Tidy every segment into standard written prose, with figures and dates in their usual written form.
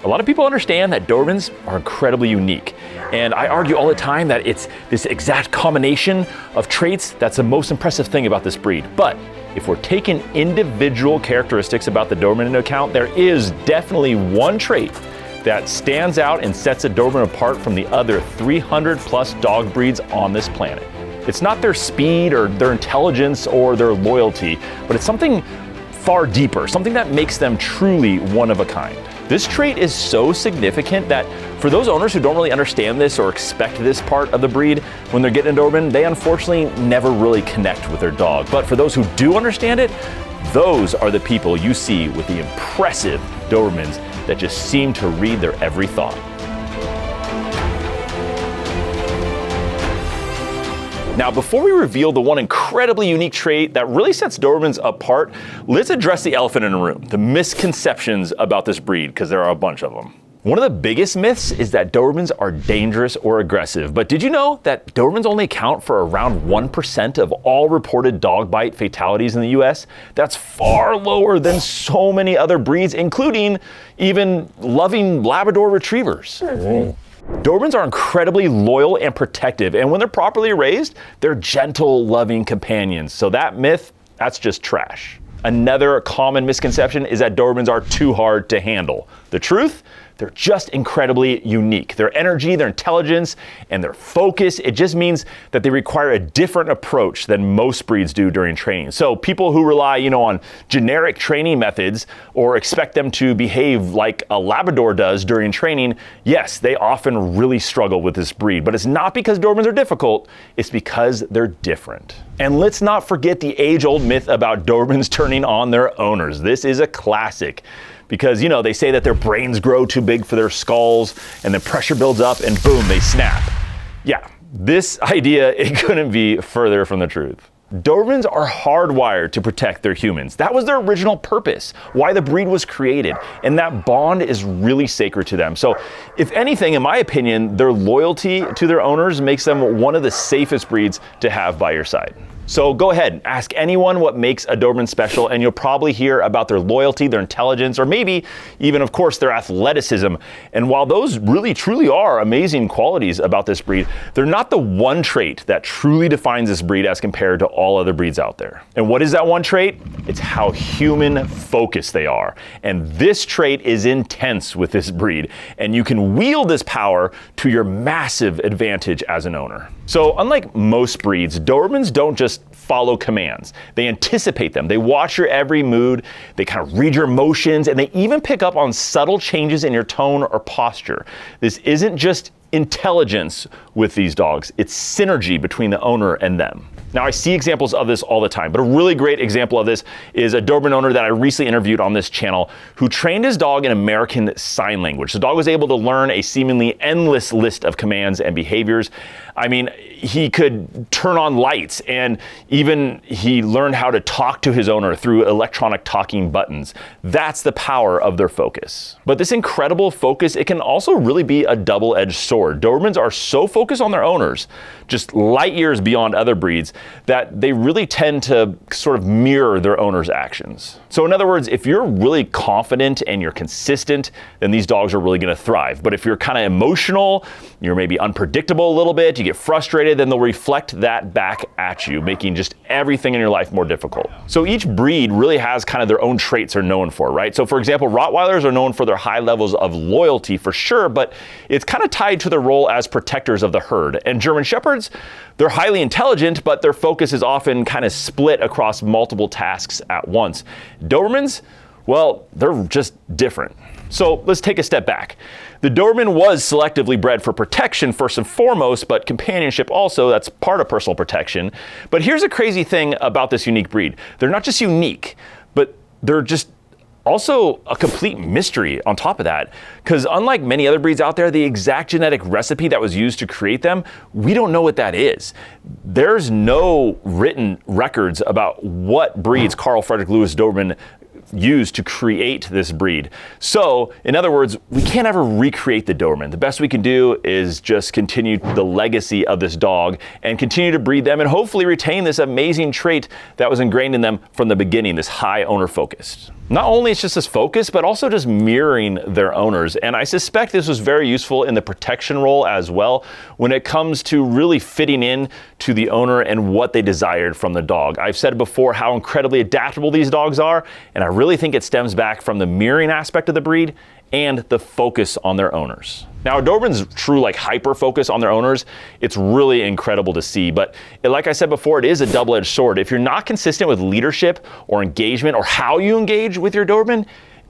A lot of people understand that Dobermans are incredibly unique, and I argue all the time that it's this exact combination of traits that's the most impressive thing about this breed. But if we're taking individual characteristics about the Doberman into account, there is definitely one trait that stands out and sets a Doberman apart from the other 300 plus dog breeds on this planet. It's not their speed or their intelligence or their loyalty, but it's something far deeper, something that makes them truly one of a kind. This trait is so significant that for those owners who don't really understand this or expect this part of the breed when they're getting a Doberman, they unfortunately never really connect with their dog. But for those who do understand it, those are the people you see with the impressive Dobermans that just seem to read their every thought. Now, before we reveal the one incredibly unique trait that really sets Dobermans apart, let's address the elephant in the room, the misconceptions about this breed, because there are a bunch of them. One of the biggest myths is that Dobermans are dangerous or aggressive, but did you know that Dobermans only account for around 1% of all reported dog bite fatalities in the US? That's far lower than so many other breeds, including even loving Labrador retrievers. Dobermans are incredibly loyal and protective, and when they're properly raised, they're gentle, loving companions. So that myth, that's just trash. Another common misconception is that Dobermans are too hard to handle. The truth? They're just incredibly unique. Their energy, their intelligence, and their focus, it just means that they require a different approach than most breeds do during training. So people who rely, on generic training methods or expect them to behave like a Labrador does during training, yes, they often really struggle with this breed. But it's not because Dobermans are difficult, it's because they're different. And let's not forget the age-old myth about Dobermans turning on their owners. This is a classic. Because, they say that their brains grow too big for their skulls and the pressure builds up and boom, they snap. Yeah, this idea, it couldn't be further from the truth. Dobermans are hardwired to protect their humans. That was their original purpose, why the breed was created. And that bond is really sacred to them. So if anything, in my opinion, their loyalty to their owners makes them one of the safest breeds to have by your side. So go ahead, ask anyone what makes a Doberman special, and you'll probably hear about their loyalty, their intelligence, or maybe even, of course, their athleticism. And while those really, truly are amazing qualities about this breed, they're not the one trait that truly defines this breed as compared to all other breeds out there. And what is that one trait? It's how human-focused they are. And this trait is intense with this breed, and you can wield this power to your massive advantage as an owner. So unlike most breeds, Dobermans don't just follow commands. They anticipate them. They watch your every mood. They kind of read your emotions, and they even pick up on subtle changes in your tone or posture. This isn't just intelligence with these dogs. It's synergy between the owner and them. Now, I see examples of this all the time, but a really great example of this is a Doberman owner that I recently interviewed on this channel who trained his dog in American Sign Language. The dog was able to learn a seemingly endless list of commands and behaviors. I mean, he could turn on lights, and even he learned how to talk to his owner through electronic talking buttons. That's the power of their focus. But this incredible focus, it can also really be a double-edged sword. Dobermans are so focused on their owners, just light years beyond other breeds, that they really tend to sort of mirror their owner's actions. So in other words, if you're really confident and you're consistent, then these dogs are really going to thrive. But if you're kind of emotional, you're maybe unpredictable a little bit, you get frustrated, then they'll reflect that back at you, making just everything in your life more difficult. So each breed really has kind of their own traits they're known for, right? So for example, Rottweilers are known for their high levels of loyalty for sure, but it's kind of tied to their role as protectors of the herd. And German Shepherds, they're highly intelligent, but their focus is often kind of split across multiple tasks at once. Dobermans, well, they're just different. So let's take a step back. The Doberman was selectively bred for protection first and foremost, but companionship also, that's part of personal protection. But here's a crazy thing about this unique breed. They're not just unique, but they're just also a complete mystery on top of that, because unlike many other breeds out there, the exact genetic recipe that was used to create them, we don't know what that is. There's no written records about what breeds Carl Frederick Louis Doberman used to create this breed. So, in other words, we can't ever recreate the Doberman. The best we can do is just continue the legacy of this dog and continue to breed them and hopefully retain this amazing trait that was ingrained in them from the beginning, this high owner focus. Not only it's just this focus, but also just mirroring their owners. And I suspect this was very useful in the protection role as well when it comes to really fitting in to the owner and what they desired from the dog. I've said before how incredibly adaptable these dogs are, and I really think it stems back from the mirroring aspect of the breed and the focus on their owners. Now, a Doberman's true hyper focus on their owners, it's really incredible to see, but like I said before, it is a double-edged sword. If you're not consistent with leadership or engagement or how you engage with your Doberman,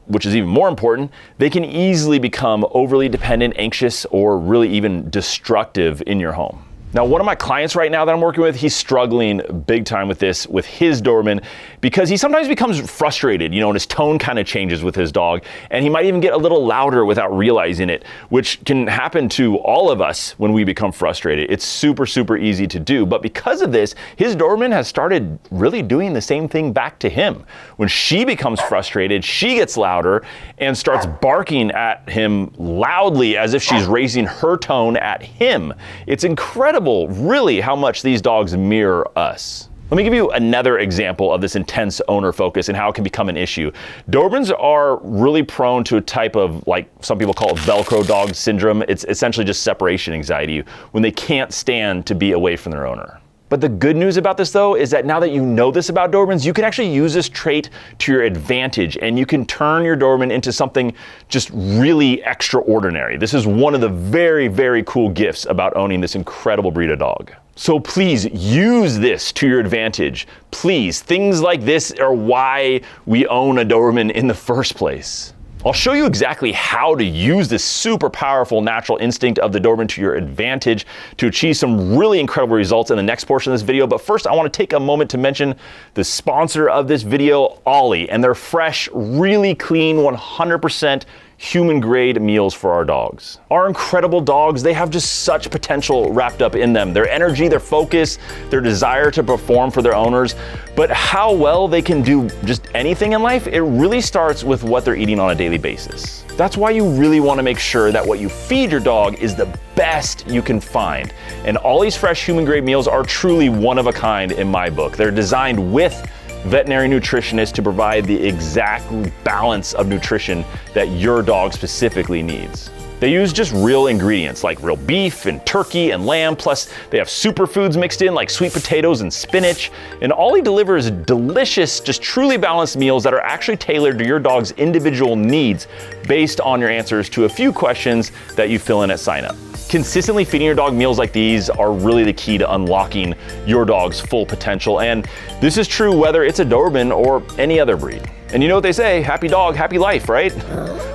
which is even more important, they can easily become overly dependent, anxious, or really even destructive in your home. Now, one of my clients right now that I'm working with, he's struggling big time with this, with his Doberman, because he sometimes becomes frustrated, and his tone kind of changes with his dog, and he might even get a little louder without realizing it, which can happen to all of us when we become frustrated. It's super, super easy to do, but because of this, his Doberman has started really doing the same thing back to him. When she becomes frustrated, she gets louder and starts barking at him loudly as if she's raising her tone at him. It's incredible, really, how much these dogs mirror us. Let me give you another example of this intense owner focus and how it can become an issue. Dobermans are really prone to a type of, some people call it Velcro dog syndrome. It's essentially just separation anxiety when they can't stand to be away from their owner. But the good news about this, though, is that now that you know this about Dobermans, you can actually use this trait to your advantage, and you can turn your Doberman into something just really extraordinary. This is one of the very, very cool gifts about owning this incredible breed of dog. So please use this to your advantage. Please, things like this are why we own a Doberman in the first place. I'll show you exactly how to use this super powerful natural instinct of the Doberman to your advantage to achieve some really incredible results in the next portion of this video. But first, I want to take a moment to mention the sponsor of this video, Ollie, and their fresh, really clean, 100% human grade meals for our dogs. Our incredible dogs, they have just such potential wrapped up in them. Their energy, their focus, their desire to perform for their owners. But how well they can do just anything in life, it really starts with what they're eating on a daily basis. That's why you really want to make sure that what you feed your dog is the best you can find. And Ollie's fresh human grade meals are truly one of a kind in my book. They're designed with veterinary nutritionists to provide the exact balance of nutrition that your dog specifically needs. They use just real ingredients like real beef and turkey and lamb, plus they have superfoods mixed in like sweet potatoes and spinach. And Ollie delivers delicious, just truly balanced meals that are actually tailored to your dog's individual needs based on your answers to a few questions that you fill in at sign up. Consistently feeding your dog meals like these are really the key to unlocking your dog's full potential. And this is true whether it's a Doberman or any other breed. And you know what they say, happy dog, happy life, right?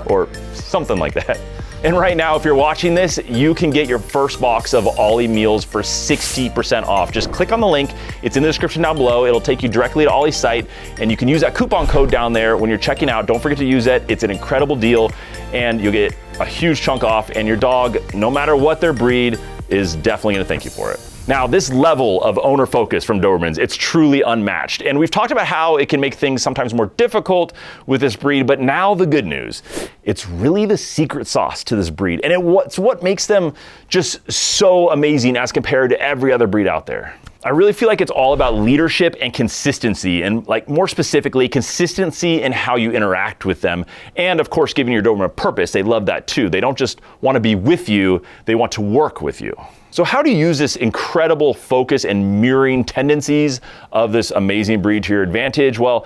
Or something like that. And right now, if you're watching this, you can get your first box of Ollie meals for 60% off. Just click on the link. It's in the description down below. It'll take you directly to Ollie's site, and you can use that coupon code down there when you're checking out. Don't forget to use it. It's an incredible deal, and you'll get a huge chunk off, and your dog, no matter what their breed, is definitely gonna thank you for it. Now, this level of owner focus from Dobermans, it's truly unmatched. And we've talked about how it can make things sometimes more difficult with this breed, but now the good news. It's really the secret sauce to this breed. And it's what makes them just so amazing as compared to every other breed out there. I really feel like it's all about leadership and consistency, and more specifically, consistency in how you interact with them. And of course, giving your Doberman a purpose. They love that too. They don't just want to be with you, they want to work with you. So how do you use this incredible focus and mirroring tendencies of this amazing breed to your advantage? Well,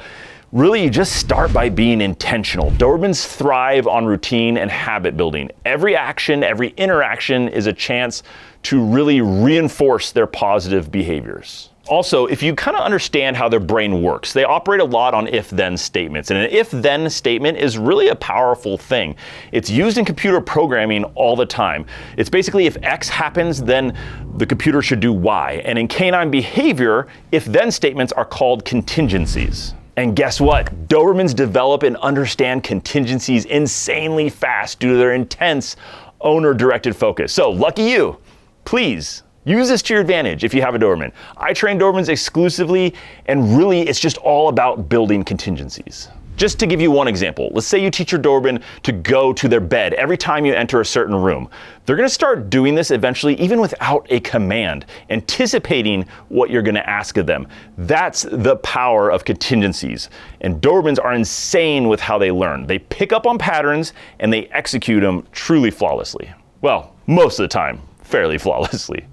really, you just start by being intentional. Dobermans thrive on routine and habit building. Every action, every interaction is a chance to really reinforce their positive behaviors. Also, if you kind of understand how their brain works, they operate a lot on if-then statements. And an if-then statement is really a powerful thing. It's used in computer programming all the time. It's basically if X happens, then the computer should do Y. And in canine behavior, if-then statements are called contingencies. And guess what? Dobermans develop and understand contingencies insanely fast due to their intense owner-directed focus. So lucky you, please use this to your advantage if you have a Doberman. I train Dobermans exclusively, and really it's just all about building contingencies. Just to give you one example, let's say you teach your Doberman to go to their bed every time you enter a certain room. They're going to start doing this eventually even without a command, anticipating what you're going to ask of them. That's the power of contingencies. And Dobermans are insane with how they learn. They pick up on patterns and they execute them truly flawlessly. Well, most of the time, fairly flawlessly.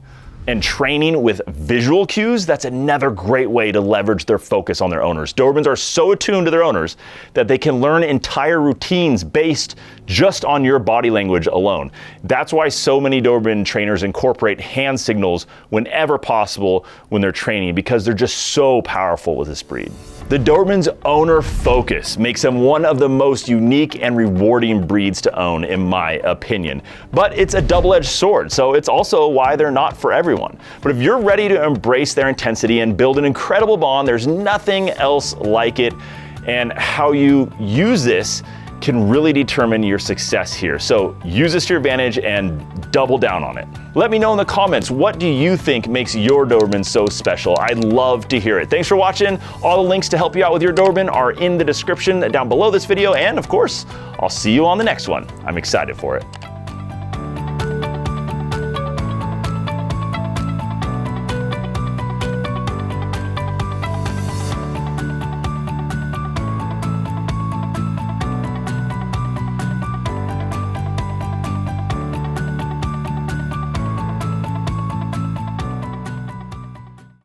And training with visual cues, that's another great way to leverage their focus on their owners. Dobermans are so attuned to their owners that they can learn entire routines based just on your body language alone. That's why so many Doberman trainers incorporate hand signals whenever possible when they're training, because they're just so powerful with this breed. The Doberman's owner focus makes them one of the most unique and rewarding breeds to own, in my opinion. But it's a double-edged sword, so it's also why they're not for everyone. But if you're ready to embrace their intensity and build an incredible bond, there's nothing else like it. And how you use this can really determine your success here. So use this to your advantage and double down on it. Let me know in the comments, what do you think makes your Doberman so special? I'd love to hear it. Thanks for watching. All the links to help you out with your Doberman are in the description down below this video. And of course, I'll see you on the next one. I'm excited for it.